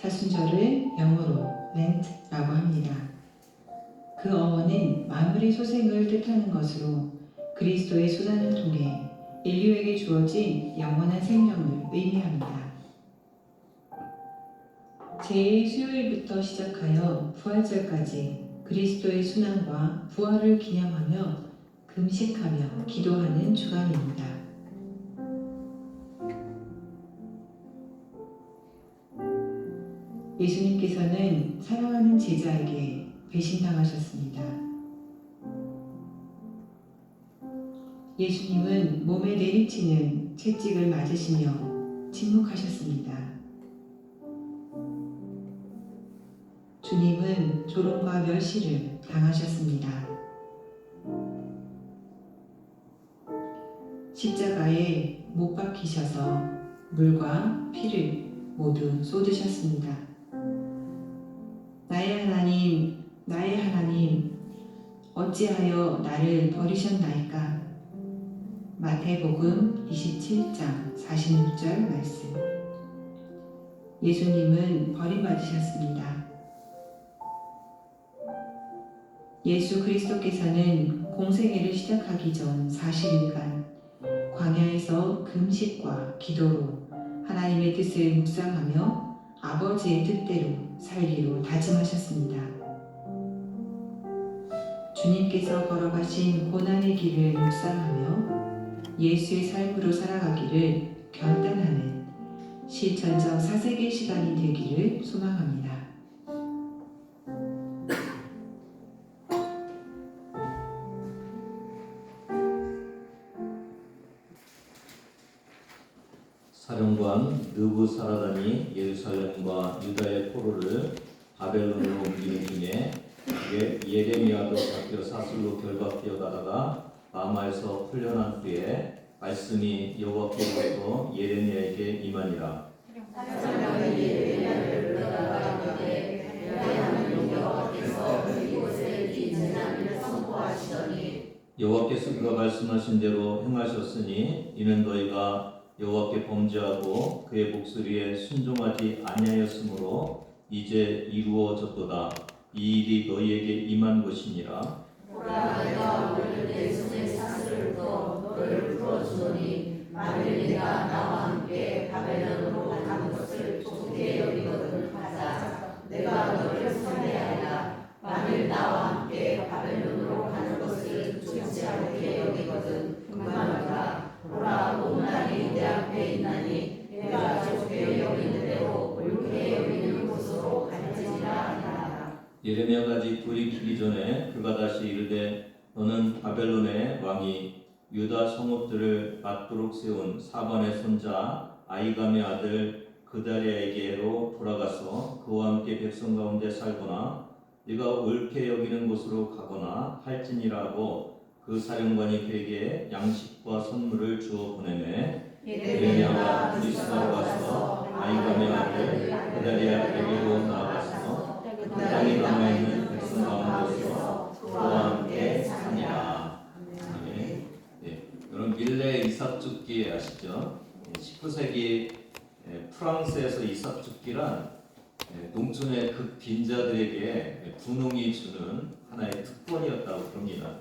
사순절을 영어로 렌트라고 합니다. 그 어원은 만물의 소생을 뜻하는 것으로 그리스도의 수단을 통해 인류에게 주어진 영원한 생명을 의미합니다. 제2 수요일부터 시작하여 부활절까지 그리스도의 순환과 부활을 기념하며 금식하며 기도하는 주간입니다. 예수님께서는 사랑하는 제자에게 배신당하셨습니다. 예수님은 몸에 내리치는 채찍을 맞으시며 침묵하셨습니다. 주님은 조롱과 멸시를 당하셨습니다. 십자가에 못 박히셔서 물과 피를 모두 쏟으셨습니다. 나의 하나님, 나의 하나님, 어찌하여 나를 버리셨나이까? 마태복음 27장 46절 말씀. 예수님은 버림받으셨습니다. 예수 그리스도께서는 공생애를 시작하기 전 40일간 광야에서 금식과 기도로 하나님의 뜻을 묵상하며 아버지의 뜻대로 살기로 다짐하셨습니다. 주님께서 걸어가신 고난의 길을 묵상하며 예수의 삶으로 살아가기를 결단하는 실천적 사색의 시간이 되기를 소망합니다. 사령관 느부사라단이 예루살렘과 유다의 포로를 바벨론으로 옮기는 중에 예레미야도 잡혀 사슬로 결박되어 가다가 라마에서 풀려난 후에 말씀이 여호와께로부터 예레미야에게 임하니라. 사령관이 예레미야를 불러다가 이르되 하나님 여호와께서 이곳에 네 재난을 선포하시더니 여호와께서 그가 말씀하신 대로 행하셨으니 이는 너희가 여호와께 범죄하고 그의 목소리에 순종하지 아니하였으므로 이제 이루어졌도다. 이 일이 너희에게 임한 것이니라. 보라 내가 오늘 내 손에 사슬을 둬 너를 풀어주노니 만일 내가 나와 함께 바벨론으로 가는 것을 좋게 여기거든 하자. 내가 너를 선대하리라. 만일 나와 함께 바벨론으로 가는 것을 좋지 않게 여기거든 그만하라. 보라 온 날이 내 앞에 있나니 내가 좋게 여기는 대로 옳게 여기는 곳으로 갈지니라 하라. 예레미야가 아직 돌이키기 전에 그가 다시 이르되 너는 바벨론의 왕이 유다 성읍들을 맞도록 세운 사반의 손자 아이감의 아들 그다리아에게로 돌아가서 그와 함께 백성 가운데 살거나 네가 옳게 여기는 곳으로 가거나 할지니라고 그 사령관이 그에게 양식과 선물을 주어 보내매 예레미야가 브리스가로 가서 아이감의 아들 그다리아에게로 나아가서 그 땅에 남아있는 백성 가운데서 그와 함께 사니라. 여러분 밀레 이삭죽기 아시죠? 19세기 프랑스에서 이삭죽기란 농촌의 극빈자들에게 분홍이 주는 하나의 특권이었다고 그럽니다.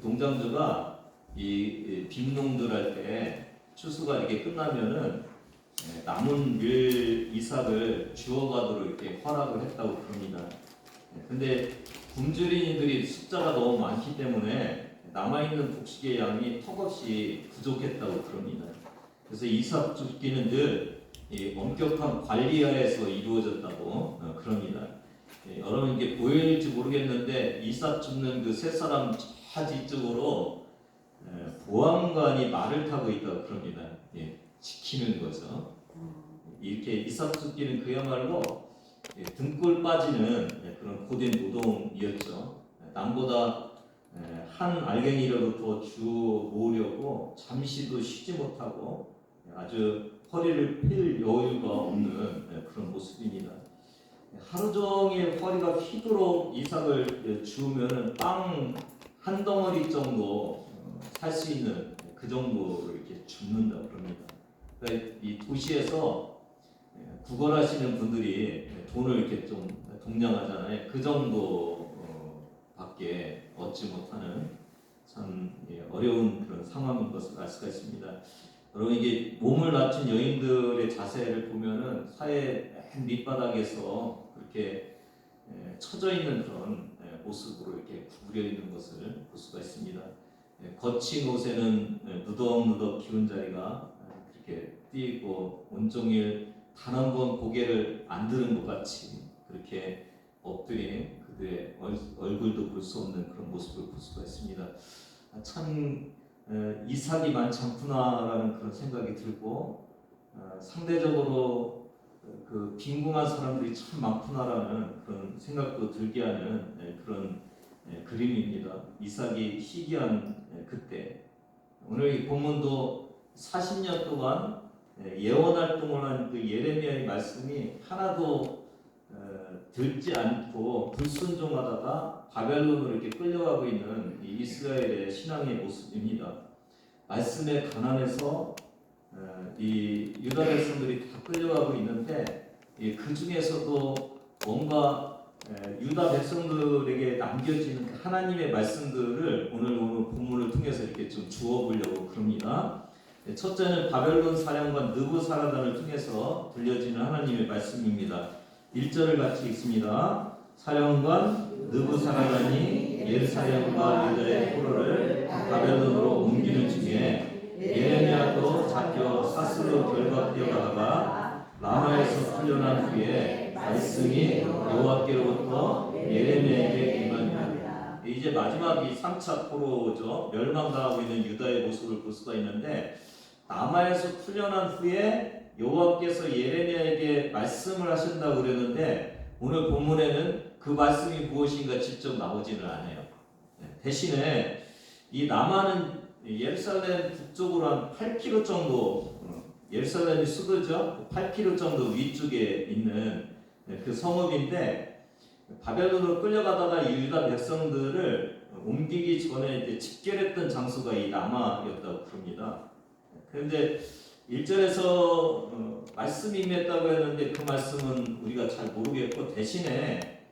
동장주가 이 빈농들 할 때 추수가 이렇게 끝나면은 남은 밀 이삭을 주워가도록 이렇게 허락을 했다고 그럽니다. 근데 굶주린이들이 숫자가 너무 많기 때문에 남아있는 곡식의 양이 턱없이 부족했다고 그럽니다. 그래서 이삭 줍기는 늘 엄격한 관리하에서 이루어졌다고 그럽니다. 여러분 이게 보일지 모르겠는데 이삭 줍는 그 세 사람 저 뒤쪽으로 보안관이 말을 타고 있다고 그럽니다. 지키는 거죠. 이렇게 이삭 줍기는 그야말로 등골 빠지는 그런 고된 노동이었죠. 남보다 한 알갱이라도 더 주워 모으려고 잠시도 쉬지 못하고 아주 허리를 필 여유가 없는 그런 모습입니다. 하루 종일 허리가 휘도록 이삭을 주우면 빵 한 덩어리 정도 살 수 있는 그 정도로 이렇게 줍는다 그럽니다. 그러니까 이 도시에서 구걸하시는 분들이 돈을 이렇게 좀 동냥하잖아요. 그 정도 밖에 얻지 못하는 참 어려운 그런 상황인 것을 알 수가 있습니다. 여러분, 이게 몸을 낮춘 여인들의 자세를 보면은 사회 맨 밑바닥에서 그렇게 처져 있는 그런 모습으로 이렇게 구부려 있는 것을 볼 수가 있습니다. 거친 옷에는 누덕누덕 기운자리가 그렇게 띄고 온종일 단 한 번 고개를 안 들은 것 같이 그렇게 엎드린 그들의 얼굴도 볼 수 없는 그런 모습을 볼 수가 있습니다. 참 이삭이 많지 않구나라는 그런 생각이 들고, 상대적으로 그 빈궁한 사람들이 참 많구나라는 그런 생각도 들게 하는 그런 그림입니다. 이삭이 희귀한 그때, 오늘 이 본문도 40년 동안 예언 활동을 한 그 예레미야의 말씀이 하나도 듣지 않고 불순종하다가 바벨론으로 이렇게 끌려가고 있는 이 이스라엘의 신앙의 모습입니다. 말씀에 가난해서 이 유다 백성들이 다 끌려가고 있는데, 그 중에서도 뭔가 유다 백성들에게 남겨지는 하나님의 말씀들을 오늘 본문을 통해서 이렇게 좀 주어보려고 그럽니다. 첫째는 바벨론 사령관 느부사라단을 통해서 들려지는 하나님의 말씀입니다. 1절을 같이 읽습니다. 사령관 느부사라단이 예루살렘과 유다의 포로를 바벨론으로 옮기는 중에 예레미야도 잡혀 사슬로 결박되어 가다가 라마에서 풀려난 후에 말씀이 여호와께로부터 예레미야에게 임합니다. 이제 마지막 이 3차 포로죠. 멸망당하고 있는 유다의 모습을 볼 수가 있는데, 라마에서 풀려난 후에 여호와께서 예레미야에게 말씀을 하신다고 그랬는데, 오늘 본문에는 그 말씀이 무엇인가 직접 나오지는 않아요. 대신에 이 라마는 예루살렘 북쪽으로 한 8km 정도, 예루살렘이 수도죠. 8km 정도 위쪽에 있는 그 성읍인데, 바벨론으로 끌려가다가 유다 백성들을 옮기기 전에 이제 집결했던 장소가 이 라마였다고 그럽니다. 그런데 1절에서 말씀이 임했다고 했는데 그 말씀은 우리가 잘 모르겠고, 대신에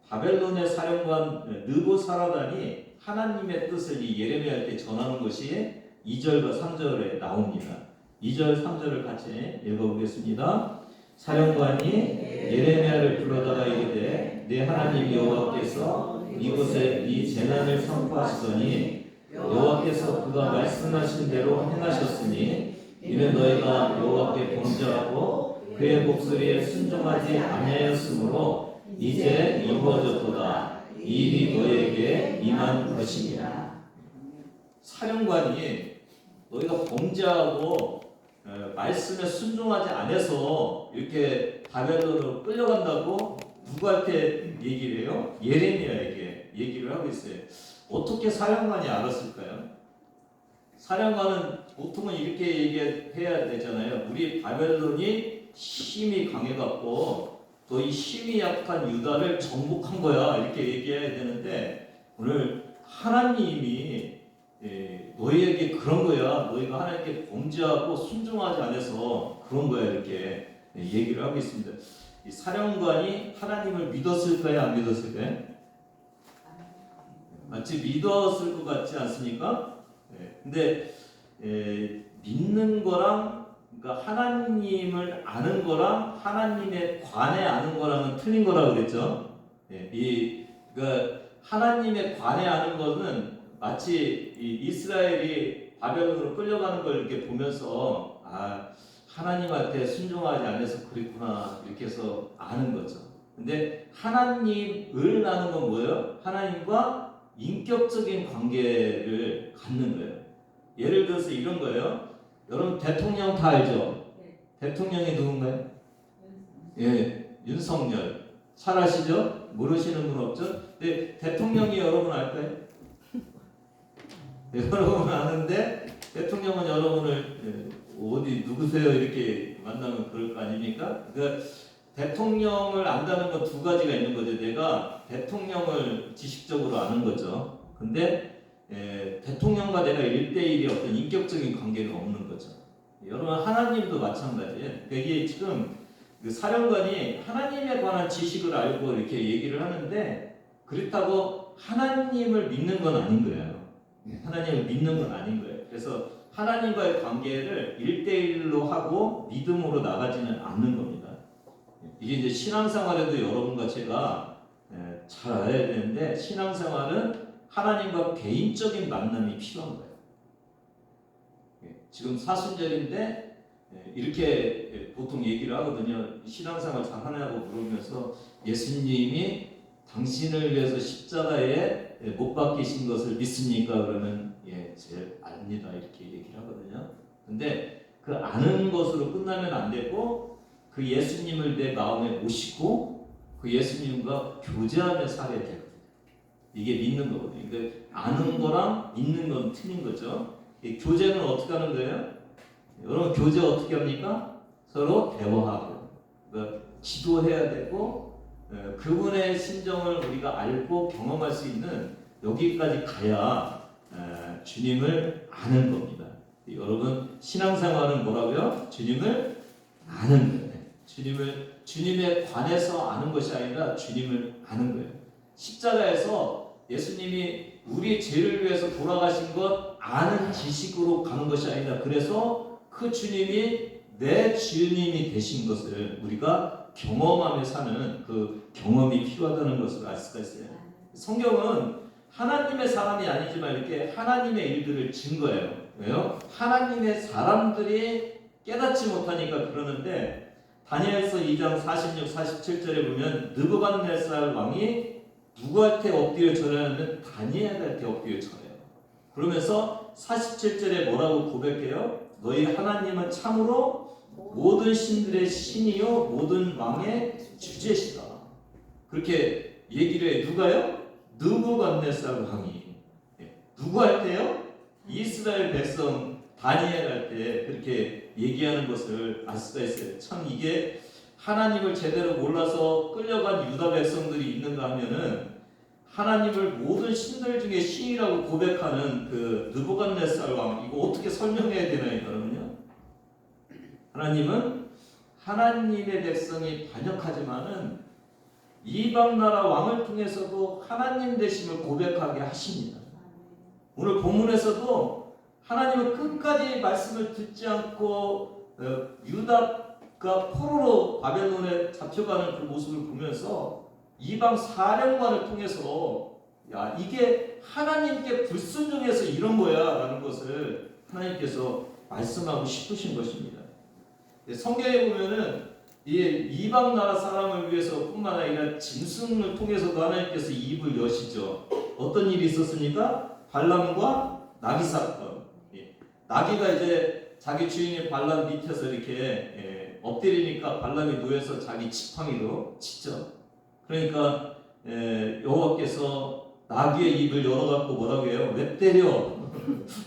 바벨론의 사령관 느부사라단이 하나님의 뜻을 이 예레미야한테 전하는 것이 2절과 3절에 나옵니다. 2절 3절을 같이 읽어보겠습니다. 사령관이 예레미야를 불러다가 이르되 내 하나님 여호와께서 이곳에 이 재난을 선포하시더니 여호와께서 그가 말씀하신 대로 행하셨으니 이는 너희가 여호와께 범죄하고 그의 목소리에 순종하지 아니하였으므로 이제 이루어졌도다. 이 일이 너희에게 임한 것이니라. 사령관이 너희가 범죄하고 말씀에 순종하지 않아서 이렇게 바벨론으로 끌려간다고 누구한테 얘기를 해요? 예레미야에게 얘기를 하고 있어요. 어떻게 사령관이 알았을까요? 사령관은 보통은 이렇게 얘기해야 되잖아요. 우리 바벨론이 힘이 강해갖고 또 이 힘이 약한 유다를 정복한 거야, 이렇게 얘기해야 되는데, 오늘 하나님이 너희에게 그런 거야, 너희가 하나님께 범죄하고 순종하지 않아서 그런 거야, 이렇게 얘기를 하고 있습니다. 이 사령관이 하나님을 믿었을까요, 안 믿었을까요? 마치 믿었을 것 같지 않습니까? 근데 믿는 거랑, 그러니까 하나님을 아는 거랑 하나님의 관에 아는 거랑은 틀린 거라고 그랬죠. 그러니까 하나님의 관에 아는 거는 마치 이 이스라엘이 바벨론으로 끌려가는 걸 이렇게 보면서 하나님한테 순종하지 않아서 그랬구나, 이렇게 해서 아는 거죠. 근데 하나님을 아는 건 뭐예요? 하나님과 인격적인 관계를 갖는 거예요. 예를 들어서 이런 거예요. 여러분 대통령 다 알죠? 대통령이 누군가요? 윤석열. 잘 아시죠? 모르시는 분 없죠? 근데 대통령이 여러분 알까요? 여러분 아는데 대통령은 여러분을 어디 누구세요? 이렇게 만나면 그럴 거 아닙니까? 그러니까 대통령을 안다는 건 두 가지가 있는 거죠. 내가 대통령을 지식적으로 아는 거죠. 근데 대통령과 내가 1대1의 어떤 인격적인 관계는 없는 거죠. 여러분 하나님도 마찬가지예요. 그러니까 이게 지금 그 사령관이 하나님에 관한 지식을 알고 이렇게 얘기를 하는데 그렇다고 하나님을 믿는 건 아닌 거예요. 하나님을 믿는 건 아닌 거예요. 그래서 하나님과의 관계를 1대1로 하고 믿음으로 나가지는 않는 겁니다. 이게 이제 신앙생활에도 여러분과 제가 잘 알아야 되는데 신앙생활은 하나님과 개인적인 만남이 필요한 거예요. 지금 사순절인데 이렇게 보통 얘기를 하거든요. 신앙생활 잘 하냐고 물으면서 예수님이 당신을 위해서 십자가에 못 박히신 것을 믿습니까? 그러면 예, 제 압니다. 이렇게 얘기를 하거든요. 근데 그 아는 것으로 끝나면 안 되고 그 예수님을 내 마음에 모시고 그 예수님과 교제하며 살아야 되거든요. 이게 믿는 거거든요. 그러니까 아는 거랑 믿는 건 틀린 거죠. 교제는 어떻게 하는 거예요? 여러분 교제 어떻게 합니까? 서로 대화하고 그러니까 기도해야 되고 그분의 심정을 우리가 알고 경험할 수 있는 여기까지 가야 주님을 아는 겁니다. 여러분 신앙생활은 뭐라고요? 주님을 아는 거예요. 주님에 관해서 아는 것이 아니라 주님을 아는 거예요. 십자가에서 예수님이 우리의 죄를 위해서 돌아가신 것 아는 지식으로 가는 것이 아니라 그래서 그 주님이 내 주님이 되신 것을 우리가 경험하며 사는 그 경험이 필요하다는 것을 알 수가 있어요. 성경은 하나님의 사람이 아니지만 이렇게 하나님의 일들을 증거해요. 왜요? 하나님의 사람들이 깨닫지 못하니까 그러는데 다니엘서 2장 46, 47절에 보면 느부갓네살 왕이 누구한테 엎드려 절하냐면 다니엘한테 엎드려 절해요. 그러면서 47절에 뭐라고 고백해요? 너희 하나님은 참으로 모든 신들의 신이요 모든 왕의 주제시다. 그렇게 얘기를 해. 누가요? 느부갓네살 왕이. 누구 할 때요? 이스라엘 백성 다니엘 할 때 그렇게 얘기하는 것을 알 수가 있어요. 참 이게 하나님을 제대로 몰라서 끌려간 유다 백성들이 있는가 하면은 하나님을 모든 신들 중에 신이라고 고백하는 그 느부갓네살 왕 이거 어떻게 설명해야 되나요, 여러분요? 하나님은 하나님의 백성이 반역하지만은 이방 나라 왕을 통해서도 하나님 되심을 고백하게 하십니다. 오늘 본문에서도 하나님은 끝까지 말씀을 듣지 않고 유다가 포로로 바벨론에 잡혀가는 그 모습을 보면서 이방 사령관을 통해서 야 이게 하나님께 불순종해서 이런 거야 라는 것을 하나님께서 말씀하고 싶으신 것입니다. 성경에 보면은 이 이방 나라 사람을 위해서 뿐만 아니라 짐승을 통해서도 하나님께서 입을 여시죠. 어떤 일이 있었습니까? 발람과 나귀 사건. 나귀가 이제 자기 주인인 발람 밑에서 이렇게 엎드리니까 발람이 누워서 자기 지팡이로 치죠. 그러니까 여호와께서 나귀의 입을 열어갖고 뭐라고 해요? 왜 때려?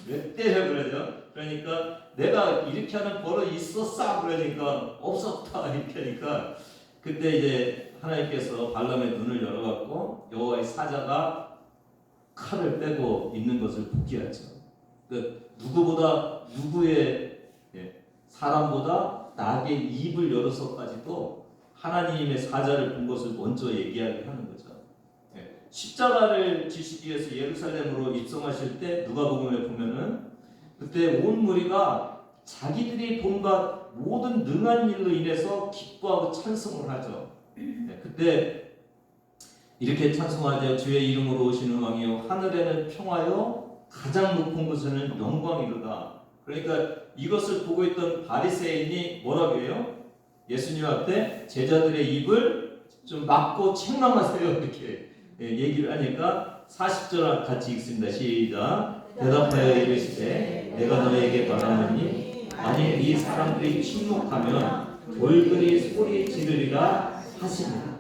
왜 때려 그러죠? 그러니까 내가 이렇게 하는 버릇이 있었어? 그러니까 없었다 이렇게 하니까 그때 이제 하나님께서 발람의 눈을 열어갖고 여호와의 사자가 칼을 빼고 있는 것을 보게 하죠. 그 누구의 사람보다 나귀의 입을 열어서까지도 하나님의 사자를 본 것을 먼저 얘기하게 하는 거죠. 십자가를 지시기 위해서 예루살렘으로 입성하실 때 누가복음에 보면은 그때 온 무리가 자기들이 본받 모든 능한 일로 인해서 기뻐하고 찬송을 하죠. 그때 이렇게 찬송하죠. 주의 이름으로 오시는 왕이요 하늘에는 평화요 가장 높은 곳에는 영광이로다. 그러니까 이것을 보고 있던 바리새인이 뭐라고 해요? 예수님 앞에 제자들의 입을 좀 막고 책망하세요 이렇게 얘기를 하니까 40절 같이 읽습니다. 시작. 대답하여 이르시되 내가 너희에게 말하노니 만일 이 사람들이 침묵하면 돌들이 소리 지르리라 하시니라.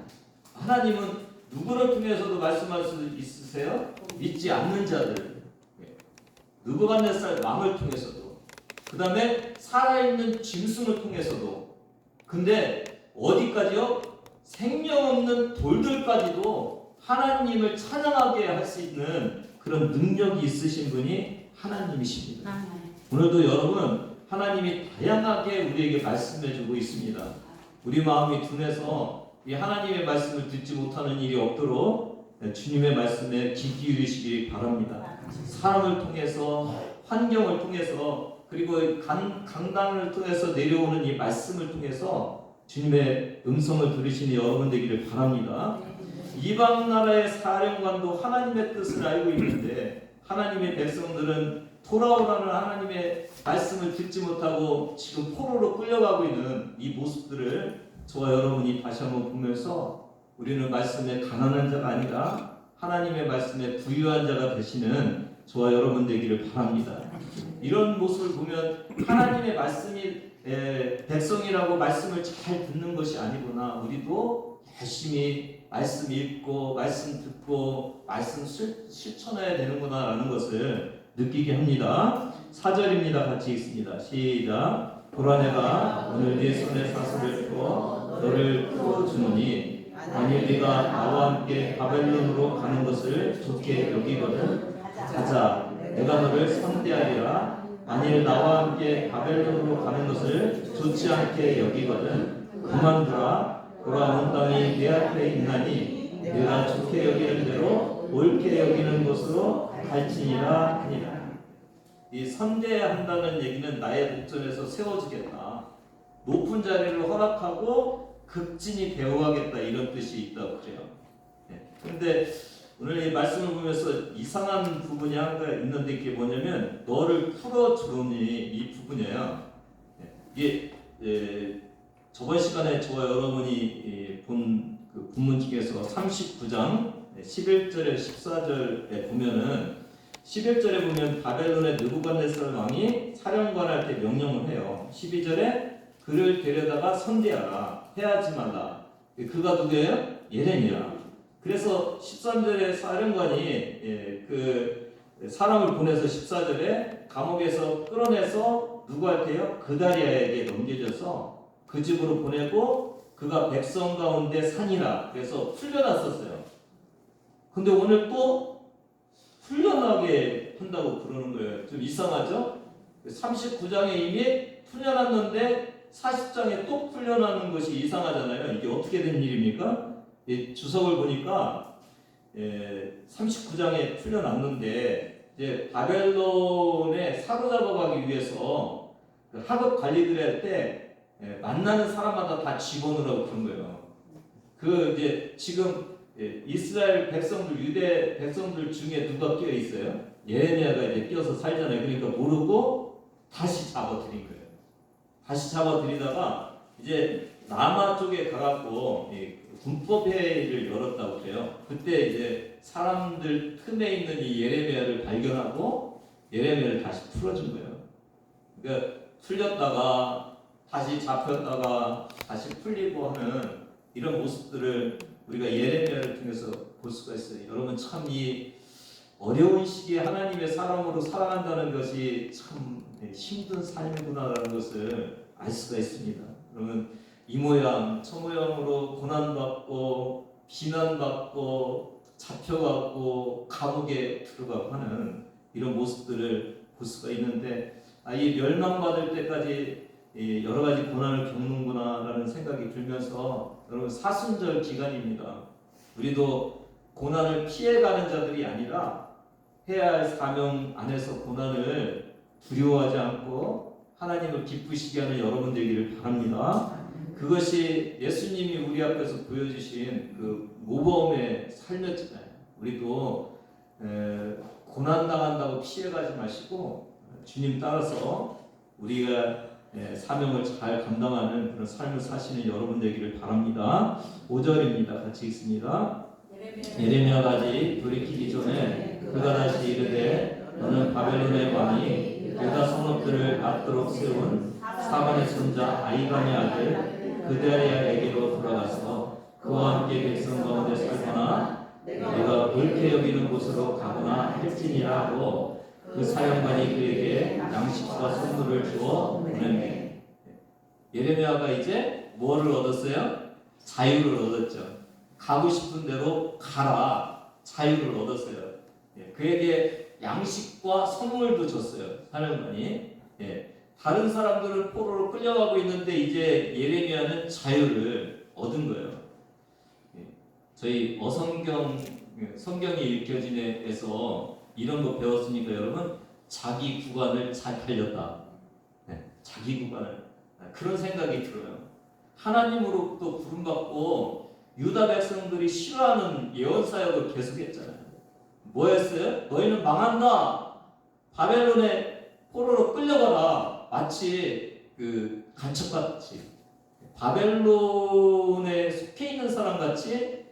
하나님은 누구를 통해서도 말씀할 수 있으세요? 믿지 않는 자들, 느부갓네살 왕을 통해서도, 그 다음에 살아있는 짐승을 통해서도. 근데 어디까지요? 생명 없는 돌들까지도 하나님을 찬양하게 할 수 있는 그런 능력이 있으신 분이 하나님이십니다. 오늘도 여러분 하나님이 다양하게 우리에게 말씀해주고 있습니다. 우리 마음이 둔해서 이 하나님의 말씀을 듣지 못하는 일이 없도록 주님의 말씀에 귀 기울이시기 바랍니다. 사람을 통해서, 환경을 통해서, 그리고 강단을 통해서 내려오는 이 말씀을 통해서 주님의 음성을 들으시는 여러분 되기를 바랍니다. 이방 나라의 사령관도 하나님의 뜻을 알고 있는데 하나님의 백성들은 돌아오라는 하나님의 말씀을 듣지 못하고 지금 포로로 끌려가고 있는 이 모습들을 저와 여러분이 다시 한번 보면서 우리는 말씀에 가난한 자가 아니라 하나님의 말씀에 부유한 자가 되시는 저와 여러분 되기를 바랍니다. 이런 모습을 보면 하나님의 말씀이 백성이라고 말씀을 잘 듣는 것이 아니구나. 우리도 열심히 말씀 읽고 말씀 듣고 말씀 실천해야 되는구나 라는 것을 느끼게 합니다. 4절입니다. 같이 읽습니다. 시작. 보라 내가 오늘 네 손에 사슬을 주어 너를 풀어주노니 만일 네가 나와 함께 바벨론으로 가는 것을 좋게 여기거든 가자. 내가 너를 선대하리라. 만일 나와 함께 바벨론으로 가는 것을 좋지 않게 여기거든 그만두라. 보라 온 땅이 내 앞에 있나니 내가 좋게 여기는 대로 옳게 여기는 곳으로 갈지니라 하니라. 이 선대한다는 얘기는 나의 목전에서 세워지겠다. 높은 자리를 허락하고 급진히 배워가겠다 이런 뜻이 있다고 그래요. 그런데 오늘 이 말씀을 보면서 이상한 부분이 하나 있는데 이게 뭐냐면 너를 풀어주니 이 부분이에요. 이게 저번 시간에 저와 여러분이 본 그 본문 중에서 39장 11절에 14절에 보면은 11절에 보면 바벨론의 느부갓네살 왕이 사령관한테 명령을 해요. 12절에 그를 데려다가 선대하라. 해하지 말라. 그가 누구예요? 예레미야. 그래서 13절에 사령관이 그 사람을 보내서 14절에 감옥에서 끌어내서 누구한테요? 그다리아에게 넘겨져서 그 집으로 보내고 그가 백성 가운데 산이라 그래서 풀려났었어요. 근데 오늘 또 풀려나게 한다고 그러는 거예요. 좀 이상하죠? 39장에 이미 풀려났는데 40장에 또 풀려나는 것이 이상하잖아요. 이게 어떻게 된 일입니까? 이 주석을 보니까 39장에 풀려났는데 이제 바벨론에 사로잡아가기 위해서 그 하급 관리들 할 때 만나는 사람마다 다 집어넣으라고 그런 거예요. 그 이제 지금 이스라엘 백성들, 유대 백성들 중에 누가 끼어 있어요? 예레미야가 이제 끼어서 살잖아요. 그러니까 모르고 다시 잡아들인 거예요. 다시 잡아들이다가 이제 남아 쪽에 가갖고 군법회의를 열었다고 그래요. 그때 이제 사람들 틈에 있는 이 예레미야를 발견하고 예레미야를 다시 풀어준 거예요. 그러니까 풀렸다가 다시 잡혔다가 다시 풀리고 하는 이런 모습들을 우리가 예레미야를 통해서 볼 수가 있어요. 여러분 참 이 어려운 시기에 하나님의 사람으로 살아간다는 것이 참 힘든 삶이구나라는 것을 알 수가 있습니다. 여러분 이 모양 저 모양으로 고난받고 비난받고 잡혀가고 감옥에 들어가고 하는 이런 모습들을 볼 수가 있는데 이 멸망받을 때까지 여러 가지 고난을 겪는구나라는 생각이 들면서 여러분 사순절 기간입니다. 우리도 고난을 피해가는 자들이 아니라 해야 할 사명 안에서 고난을 두려워하지 않고 하나님을 기쁘시게 하는 여러분 되기를 바랍니다. 그것이 예수님이 우리 앞에서 보여주신 그 모범의 삶이었잖아요. 우리도 고난당한다고 피해가지 마시고 주님 따라서 우리가 사명을 잘 감당하는 그런 삶을 사시는 여러분 되기를 바랍니다. 5절입니다. 같이 읽습니다. 예레미야가 아직 돌이키기 전에 그가 다시 이르되 너는 바벨론의 왕이 유다 성읍들을 앞도록 세운 사반의 손자 아이감의 아들 그다리아에게로 돌아가서 그와 함께 백성 가운데 살거나 내가 옳게 여기는 곳으로 가거나 할지니라 하고 그 사령관이 그에게 양식과 선물을 주어 보내매. 예레미야가 이제 뭐를 얻었어요? 자유를 얻었죠. 가고 싶은 대로 가라. 자유를 얻었어요. 그에게 양식과 선물도 줬어요. 사령관이. 다른 사람들은 포로로 끌려가고 있는데 이제 예레미야는 자유를 얻은 거예요. 저희 성경이 읽혀진에서 이런 거 배웠으니까 여러분, 자기 구간을 잘 달렸다. 자기 구간을, 그런 생각이 들어요. 하나님으로부터 부름받고 유다 백성들이 싫어하는 예언 사역을 계속했잖아요. 뭐였어요? 너희는 망한다. 바벨론의 포로로 끌려가라. 마치 그 간첩같이, 바벨론에 속해 있는 사람같이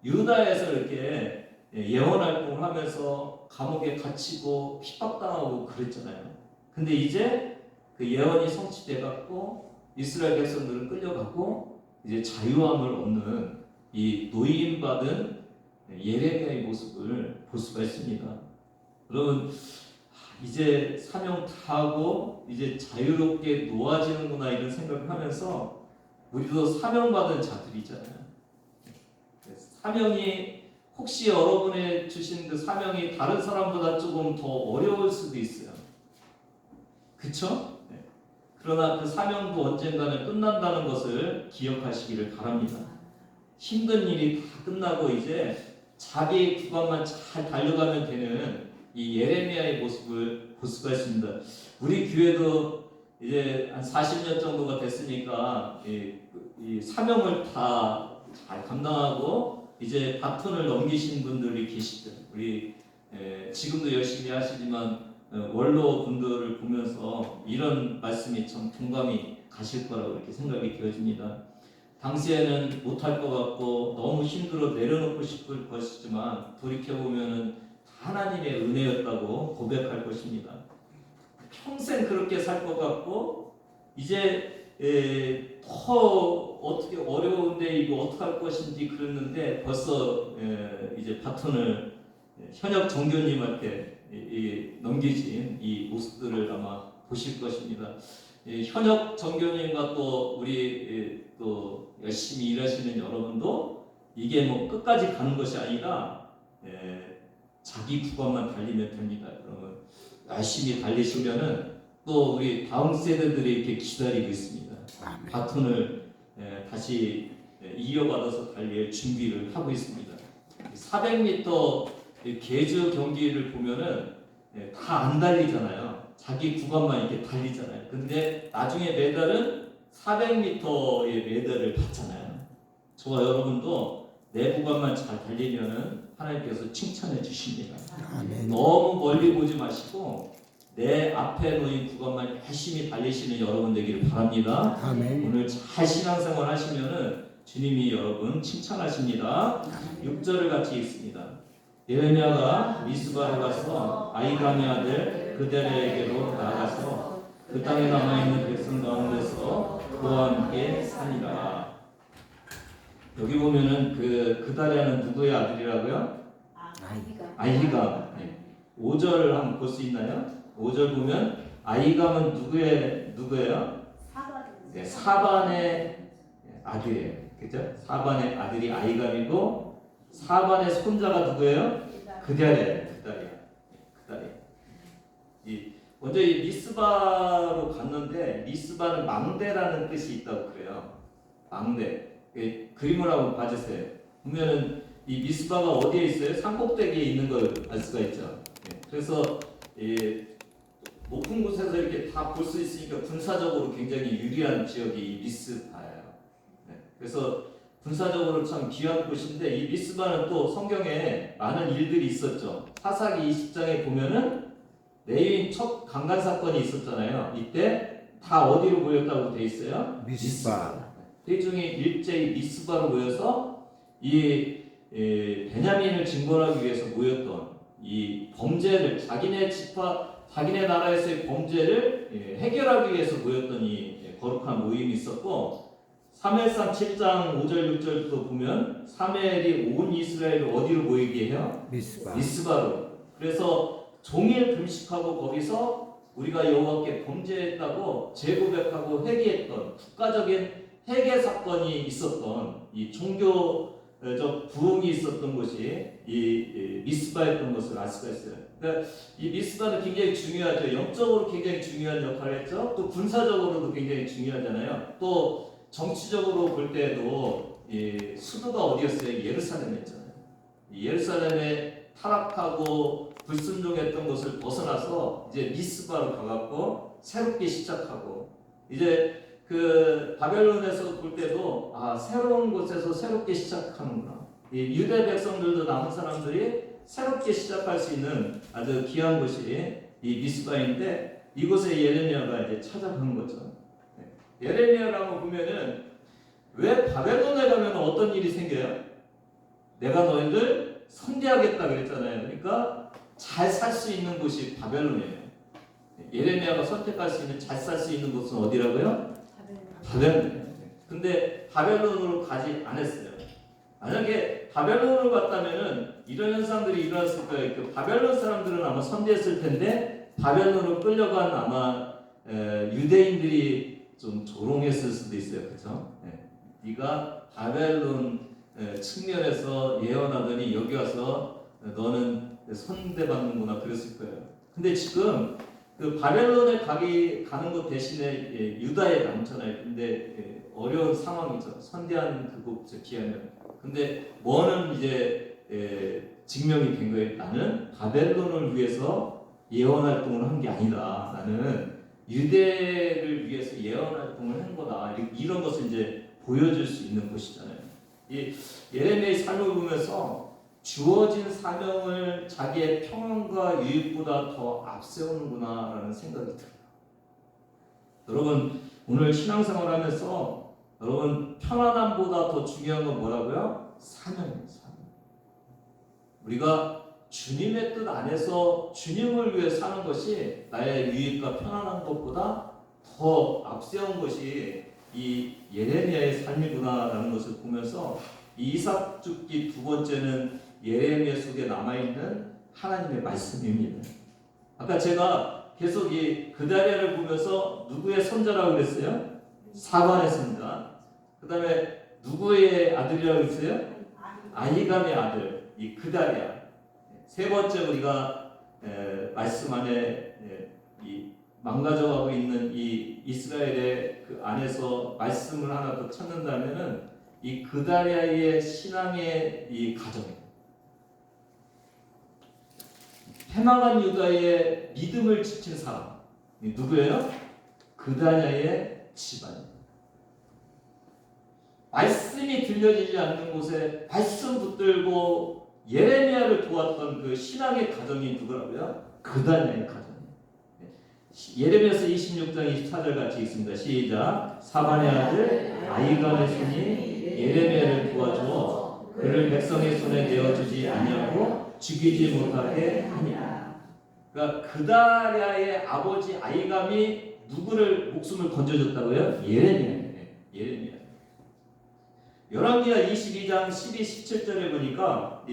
유다에서 이렇게 예언 활동을 하면서 감옥에 갇히고 핍박당하고 그랬잖아요. 근데 이제 그 예언이 성취돼 갖고 이스라엘 백성들은 끌려가고 이제 자유함을 얻는 이 노임받은 예레미야의 모습을 볼 수가 있습니다. 여러분, 이제 사명 다 하고 이제 자유롭게 놓아지는구나, 이런 생각을 하면서 우리도 사명받은 자들이잖아요. 사명이, 혹시 여러분의 주신 그 사명이 다른 사람보다 조금 더 어려울 수도 있어요. 그쵸? 그러나 그 사명도 언젠가는 끝난다는 것을 기억하시기를 바랍니다. 힘든 일이 다 끝나고 이제 자기 구간만 잘 달려가면 되는 이 예레미야의 모습을 볼 수가 있습니다. 우리 교회도 이제 한 40년 정도가 됐으니까 이 사명을 다 잘 감당하고 이제 바톤을 넘기신 분들이 계시죠. 우리 지금도 열심히 하시지만 원로 분들을 보면서 이런 말씀이 참 공감이 가실 거라고 이렇게 생각이 되어집니다. 당시에는 못할 것 같고 너무 힘들어 내려놓고 싶을 것이지만 돌이켜보면 하나님의 은혜였다고 고백할 것입니다. 평생 그렇게 살 것 같고 이제 더 어떻게 어려운데 이거 어떡할 것인지 그랬는데 벌써 이제 바톤을 현역 정교님한테 넘기신 이 모습들을 아마 보실 것입니다. 현역 정교님과 또 우리 또 열심히 일하시는 여러분도 이게 뭐 끝까지 가는 것이 아니라 자기 구간만 달리면 됩니다. 그러면 열심히 달리시면은 또 우리 다음 세대들이 이렇게 기다리고 있습니다. 바톤을 다시 이어받아서 달릴 준비를 하고 있습니다. 400m 계주 경기를 보면은 다 안 달리잖아요. 자기 구간만 이렇게 달리잖아요. 근데 나중에 메달은 400m의 메달을 받잖아요. 저와 여러분도 내 구간만 잘 달리면은 하나님께서 칭찬해 주십니다. 아멘. 너무 멀리 보지 마시고 내 앞에 놓인 구간만 열심히 달리시는 여러분 되기를 바랍니다. 아멘. 오늘 잘 신앙생활 하시면은 주님이 여러분 칭찬하십니다. 6절을 같이 읽습니다. 예레미야가 미스바로 가서 아이감의 아들 그델에게로 나아가서 그 땅에 남아있는 백성 가운데서 그와 함께 사니라. 여기 보면은 그달에는 누구의 아들이라고요? 아히감. 5절 한번 볼 수 있나요? 5절 보면 아히감은 누구예요? 네, 사반의 아들이에요. 그죠? 사반의 아들이 아히감이고 사반의 손자가 누구예요? 그달이에요. 먼저 이 미스바로 갔는데 미스바는 망대라는 뜻이 있다고 그래요. 망대. 그림을 한번 봐주세요. 보면은 이 미스바가 어디에 있어요? 산꼭대기에 있는 걸 알 수가 있죠. 그래서 높은 곳에서 이렇게 다 볼 수 있으니까 군사적으로 굉장히 유리한 지역이 이 미스바예요. 그래서 군사적으로 참 귀한 곳인데 이 미스바는 또 성경에 많은 일들이 있었죠. 사사기 20장에 보면은 레위인 첫 강간 사건이 있었잖아요. 이때 다 어디로 모였다고 돼 있어요? 미스바. 회중이 일제히 미스바로 모여서 이 베냐민을 징벌하기 위해서 모였던 이 범죄를 자기네 나라에서의 범죄를 해결하기 위해서 모였던 이 거룩한 모임이 있었고 사무엘상 7장 5절 6절도 보면 사무엘이 온 이스라엘을 어디로 모이게 해요? 미스바로. 그래서 종일 금식하고 거기서 우리가 여호와께 범죄했다고 재고백하고 회개했던 국가적인 회개 사건이 있었던 이 종교적 부흥이 있었던 곳이 이 미스바였던 것을 알 수가 있어요. 그러니까 이 미스바는 굉장히 중요하죠. 영적으로 굉장히 중요한 역할을 했죠. 또 군사적으로도 굉장히 중요하잖아요. 또 정치적으로 볼 때도 이 수도가 어디였어요? 예루살렘이었잖아요. 이 예루살렘에 타락하고 불순종했던 것을 벗어나서 이제 미스바로 가갖고 새롭게 시작하고 이제 그 바벨론에서 볼 때도 새로운 곳에서 새롭게 시작하는구나. 이 유대 백성들도 남은 사람들이 새롭게 시작할 수 있는 아주 귀한 곳이 이 미스바인데 이곳에 예레미야가 이제 찾아간 거죠. 예레미야라고 보면은 왜 바벨론에 가면 어떤 일이 생겨요? 내가 너희들 선대하겠다 그랬잖아요. 그러니까 잘 살 수 있는 곳이 바벨론이에요. 예레미야가 선택할 수 있는 잘 살 수 있는 곳은 어디라고요? 바벨론이에요. 근데 바벨론으로 가지 않았어요. 만약에 바벨론으로 갔다면은 이런 현상들이 일어났을 거예요. 그 바벨론 사람들은 아마 선대했을 텐데 바벨론으로 끌려간 아마 유대인들이 좀 조롱했을 수도 있어요. 그렇죠? 네가 바벨론 측면에서 예언하더니 여기 와서 너는 선대받는구나 그랬을 거예요. 근데 지금 그 바벨론에 가는 것 대신에 유다에 남잖아요. 근데 어려운 상황이죠. 선대한 그곳에 기하면. 근데 뭐는 이제 증명이 된 거예요. 나는 바벨론을 위해서 예언 활동을 한 게 아니다. 나는 유대를 위해서 예언 활동을 한 거다. 이런 것을 이제 보여줄 수 있는 곳이잖아요. 이 예레미야의 삶을 보면서 주어진 사명을 자기의 평안과 유익보다 더 앞세우는구나라는 생각이 들어요. 여러분 오늘 신앙생활 하면서 여러분 편안함보다 더 중요한 건 뭐라고요? 사명입니다. 사명. 우리가 주님의 뜻 안에서 주님을 위해 사는 것이 나의 유익과 편안한 것보다 더 앞세운 것이 이 예레미야의 삶이구나라는 것을 보면서 이 이삭 죽기 두 번째는 예레미야 속에 남아있는 하나님의 말씀입니다. 아까 제가 계속 이 그다리아를 보면서 누구의 손자라고 그랬어요? 사반의 손자. 그 다음에 누구의 아들이라고 했어요? 아히감의 아들, 이 그다리아. 세 번째 우리가 말씀 안에 이 망가져가고 있는 이 이스라엘의 그 안에서 말씀을 하나 더 찾는다면은 이 그다리아의 신앙의 이 가정입니다. 패망한 유다의 믿음을 지킨 사람 누구예요? 그다리아의 집안입니다. 말씀이 들려지지 않는 곳에 말씀 붙들고 예레미야를 도왔던 그 신앙의 가정이 누구라고요? 그다리아의 가정. 예레미야서 26장 24절 같이 있습니다. 시작. 사반의 아들 아히감의 손이 예레미야를 도와주어 그를 백성의 손에 내어주지 아니하고 죽이지 못하게 하니라. 그러니까 그다리아의 아버지 아히감이 누구를 목숨을 건져줬다고요? 예레미야. 열왕기하 22장 12, 17절에 보니까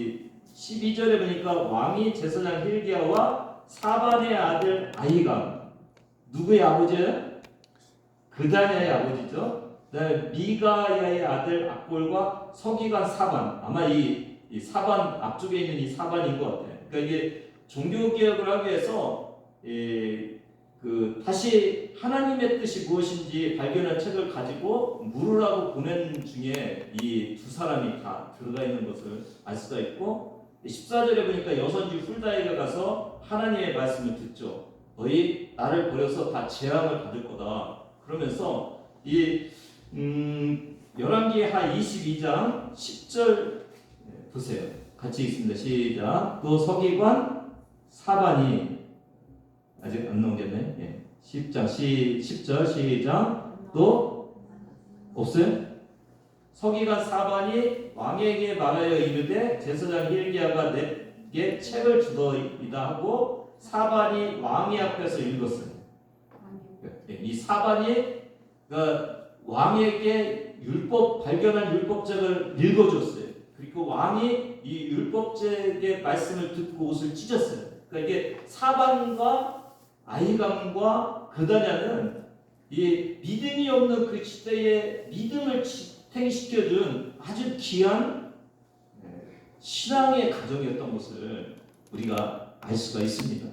12절에 보니까 왕이 제사장 hil기야와 사반의 아들 아히감 누구의 아버지예요? 그다리아의 아버지죠. 그다음에 미가야의 아들 악볼과 서기관 사반 아마 이 사반 앞쪽에 있는 이 사반인 것 같아요. 그러니까 이게 종교 개혁을 하기 위해서 다시 하나님의 뜻이 무엇인지 발견한 책을 가지고 물으라고 보낸 중에 이 두 사람이 다 들어가 있는 것을 알 수가 있고 14절에 보니까 여선지 훌다이가 가서 하나님의 말씀을 듣죠. 너희 나를 버려서 다 재앙을 받을 거다. 그러면서 이 열왕기하 22장 10절 보세요. 같이 있습니다. 시작. 또 서기관 사반이 아직 안 넘겼네. 10장 10절 시작. 또 없어요? 서기관 사반이 왕에게 말하여 이르되 제사장 hil기야가 내게 책을 주더이다 하고 사반이 왕의 앞에서 읽었어요. 이 사반이 왕에게 발견한 율법책을 읽어줬어요. 그리고 왕이 이 율법책의 말씀을 듣고 옷을 찢었어요. 그러니까 이게 사반과 아히감과 그다리아는 이 믿음이 없는 그 시대에 믿음을 지탱시켜준 아주 귀한 신앙의 가정이었던 것을 우리가 알 수가 있습니다.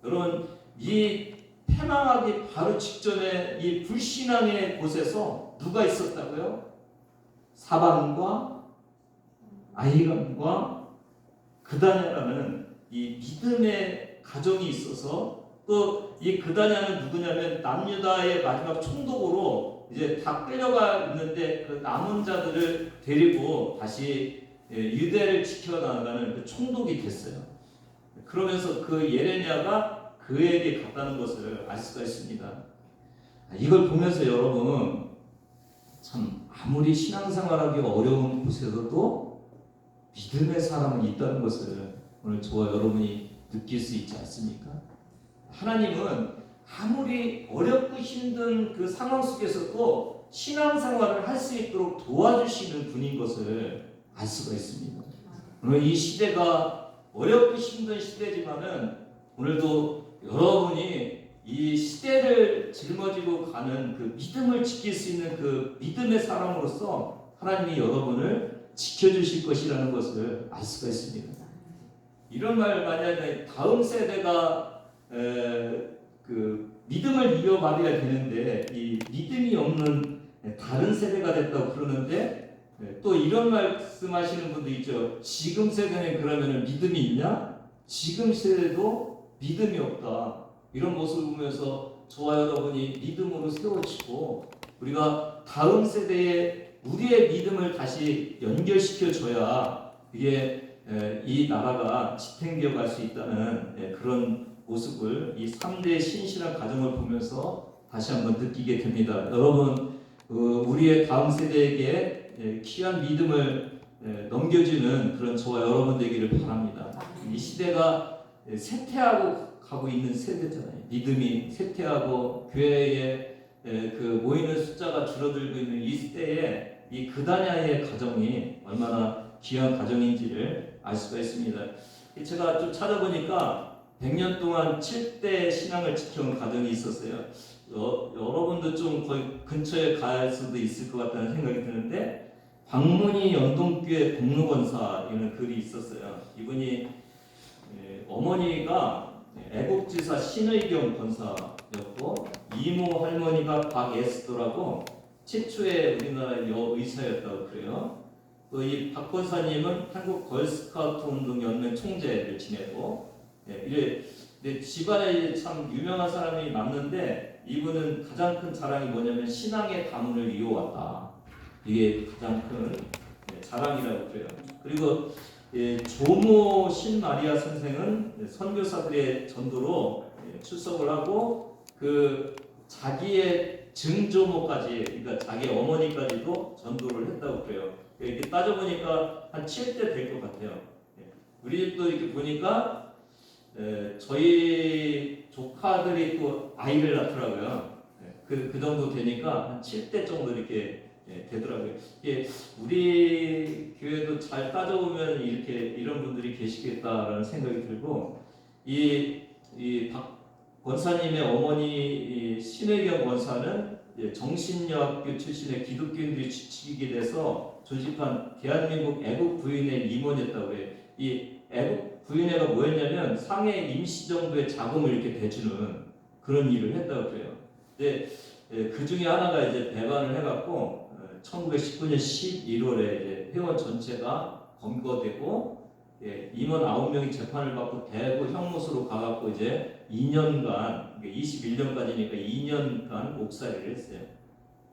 여러분, 이 패망하기 바로 직전에 이 불신앙의 곳에서 누가 있었다고요? 사방과 아히감과 그다냐라는 이 믿음의 가정이 있어서, 또 이 그다냐는 누구냐면 남유다의 마지막 총독으로 이제 다 끌려가 있는데 그 남은 자들을 데리고 다시 유대를 지켜나가는 그 총독이 됐어요. 그러면서 그 예레미야가 그에게 갔다는 것을 알 수가 있습니다. 이걸 보면서 여러분, 참 아무리 신앙생활하기 어려운 곳에서도 믿음의 사람은 있다는 것을 오늘 저와 여러분이 느낄 수 있지 않습니까? 하나님은 아무리 어렵고 힘든 그 상황 속에서도 신앙생활을 할 수 있도록 도와주시는 분인 것을 알 수가 있습니다. 오늘 이 시대가 어렵고 힘든 시대지만은 오늘도 여러분이 이 시대를 짊어지고 가는 그 믿음을 지킬 수 있는 그 믿음의 사람으로서 하나님이 여러분을 지켜주실 것이라는 것을 알 수가 있습니다. 이런 말 만약에 다음 세대가 그 믿음을 이어받아야 되는데 이 믿음이 없는 다른 세대가 됐다고 그러는데, 또 이런 말씀하시는 분도 있죠. 지금 세대는 그러면 믿음이 있냐? 지금 세대도 믿음이 없다. 이런 모습을 보면서 저와 여러분이 믿음으로 세워지고 우리가 다음 세대에 우리의 믿음을 다시 연결시켜 줘야 이게 이 나라가 지탱되어 갈 수 있다는 그런 모습을 이 3대 신실한 가정을 보면서 다시 한번 느끼게 됩니다. 여러분, 우리의 다음 세대에게 귀한 믿음을 넘겨주는 그런 저와 여러분 되기를 바랍니다. 이 시대가 쇠퇴하고 가고 있는 세대잖아요. 믿음이 쇠퇴하고 교회에 그 모이는 숫자가 줄어들고 있는 이 시대에 이 그다냐의 가정이 얼마나 귀한 가정인지를 알 수가 있습니다. 제가 좀 찾아보니까 100년 동안 7대 신앙을 지켜온 가정이 있었어요. 여러분도 좀 거의 근처에 갈 수도 있을 것 같다는 생각이 드는데, 광문이 영동교회 공로권사라는 글이 있었어요. 이분이 어머니가 애국지사 신의경 권사였고 이모 할머니가 박에스더라고 최초의 우리나라 여의사였다고 그래요. 또 이 박 권사님은 한국 걸스카우트 운동 연맹 총재를 지내고, 근데 집안에 참 유명한 사람이 많는데 이분은 가장 큰 자랑이 뭐냐면 신앙의 가문을 이어왔다. 이게 가장 큰 자랑이라고 그래요. 그리고 조모 신마리아 선생은 선교사들의 전도로 출석을 하고 그 자기의 증조모까지, 그러니까 자기 어머니까지도 전도를 했다고 그래요. 이렇게 따져보니까 한 7대 될 것 같아요. 우리 집도 이렇게 보니까 저희 조카들이 또 아이를 낳더라고요. 그 정도 되니까 한 7대 정도 이렇게 되더라고요. 이게 우리 교회도 잘 따져보면 이렇게 이런 분들이 계시겠다라는 생각이 들고, 이 박 권사님의 어머니 신혜경 권사는 정신여학교 출신의 기독교인들이 지치게 돼서 조직한 대한민국 애국 부인회 임원이었다고 해요. 이 애국 부인회가 뭐였냐면 상해 임시정부의 자금을 이렇게 대주는 그런 일을 했다고 그래요. 근데 그 중에 하나가 이제 배반을 해갖고 1919년 11월에 이제 회원 전체가 검거되고 임원 9명이 재판을 받고 대구 형무소로 가갖고 이제 2년간, 21년까지니까 2년간 옥살이를 했어요.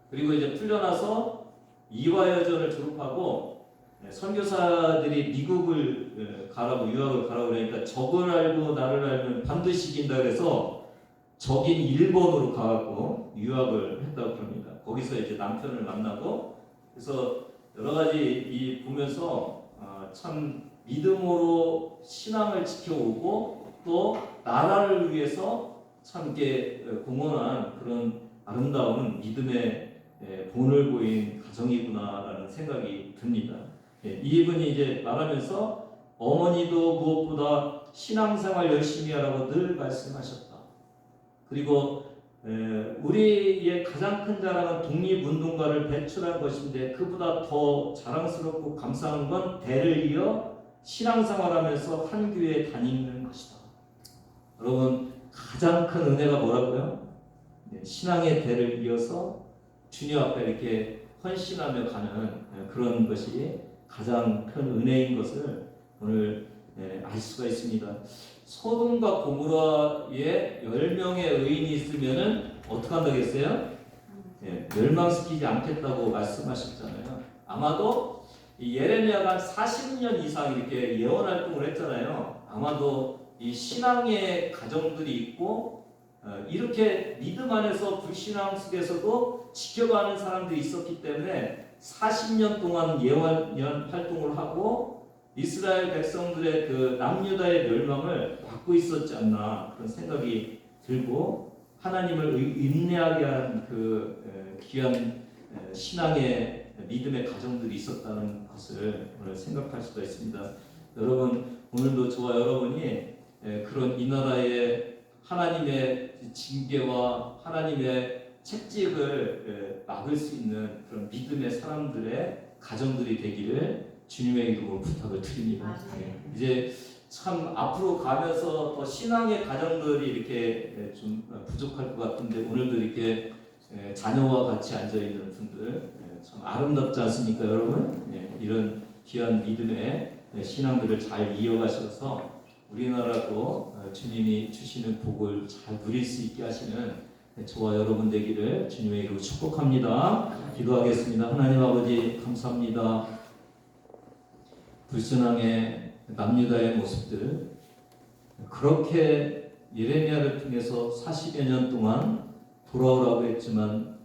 그리고 이제 풀려나서 이화여전을 졸업하고 선교사들이 미국을 가라고, 유학을 가라고 그러니까 적을 알고 나를 알면 반드시 이긴다 그래서 적인 일본으로 가갖고 유학을 했다고 그럽니다. 거기서 이제 남편을 만나고, 그래서 여러 가지 이 보면서 참 믿음으로 신앙을 지켜오고 또 나라를 위해서 참 이렇게 공헌한 그런 아름다운 믿음의 본을 보인 가정이구나라는 생각이 듭니다. 이분이 이제 말하면서 어머니도 무엇보다 신앙생활 열심히 하라고 늘 말씀하셨다. 그리고 우리의 가장 큰 자랑은 독립운동가를 배출한 것인데 그보다 더 자랑스럽고 감사한 건 대를 이어 신앙생활하면서 한 교회에 다니는 여러분 가장 큰 은혜가 뭐라고요? 신앙의 대를 이어서 주님 앞에 이렇게 헌신하며 가는 그런 것이 가장 큰 은혜인 것을 오늘 알 수가 있습니다. 소돔과 고모라에 10명의 의인이 있으면은 어떻게 한다겠어요? 멸망시키지 않겠다고 말씀하셨잖아요. 아마도 이 예레미야가 40년 이상 이렇게 예언 활동을 했잖아요. 아마도 이 신앙의 가정들이 있고 이렇게 믿음 안에서 불신앙 속에서도 지켜가는 사람들이 있었기 때문에 40년 동안 예언 활동을 하고 이스라엘 백성들의 그 남유다의 멸망을 막고 있었지 않나 그런 생각이 들고 하나님을 인내하게 한 그 귀한 신앙의 믿음의 가정들이 있었다는 것을 오늘 생각할 수가 있습니다. 여러분 오늘도 저와 여러분이 그런 이 나라의 하나님의 징계와 하나님의 채찍을 막을 수 있는 그런 믿음의 사람들의 가정들이 되기를 주님의 이름으로 부탁을 드립니다. 이제 참 앞으로 가면서 더 신앙의 가정들이 이렇게 좀 부족할 것 같은데 오늘도 이렇게 자녀와 같이 앉아 있는 분들 참 아름답지 않습니까, 여러분? 이런 귀한 믿음의 신앙들을 잘 이어가셔서 우리나라도 주님이 주시는 복을 잘 누릴 수 있게 하시는 저와 여러분 되기를 주님의 이름으로 축복합니다. 기도하겠습니다. 하나님 아버지 감사합니다. 불신앙의 남유다의 모습들 그렇게 예레미야를 통해서 40여 년 동안 돌아오라고 했지만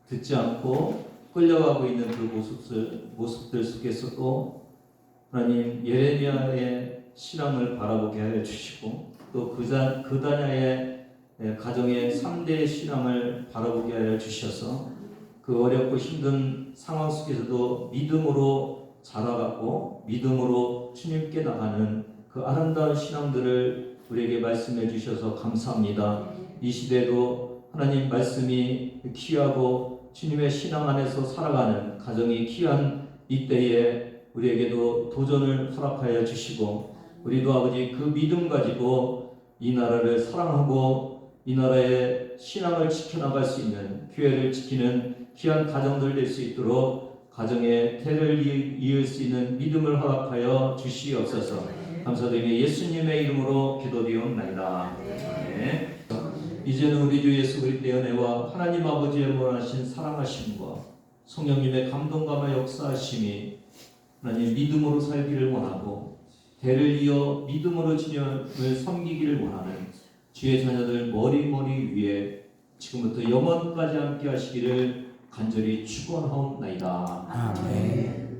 듣지 않고 끌려가고 있는 그 모습들 속에서도 하나님 예레미야의 신앙을 바라보게 하여 주시고 또 그 다냐의 가정의 3대의 신앙을 바라보게 하여 주셔서 그 어렵고 힘든 상황 속에서도 믿음으로 자라가고 믿음으로 주님께 나가는 그 아름다운 신앙들을 우리에게 말씀해 주셔서 감사합니다. 이 시대도 하나님 말씀이 귀하고 주님의 신앙 안에서 살아가는 가정이 귀한 이때에 우리에게도 도전을 허락하여 주시고 우리도 아버지 그 믿음 가지고 이 나라를 사랑하고 이 나라의 신앙을 지켜나갈 수 있는 교회를 지키는 귀한 가정들 될 수 있도록 가정의 태를 이을 수 있는 믿음을 허락하여 주시옵소서. 감사드리며 예수님의 이름으로 기도드리옵나이다. 네. 이제는 우리 주 예수 그리스도의 은혜와 하나님 아버지의 원하신 사랑하심과 성령님의 감동감과 역사하심이 하나님 믿음으로 살기를 원하고 대를 이어 믿음으로 주님을 섬기기를 원하는 주의 자녀들 머리 위에 지금부터 영원까지 함께 하시기를 간절히 축원하옵나이다. 아멘.